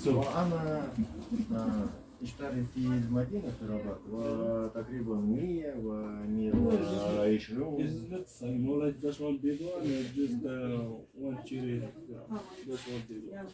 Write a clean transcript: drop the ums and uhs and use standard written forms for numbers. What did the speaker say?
وأنا اشتري في المدينة في الرباط وتقريبا 100 و120. Is that same? No, like just one big one or just one cherry? Just one big one.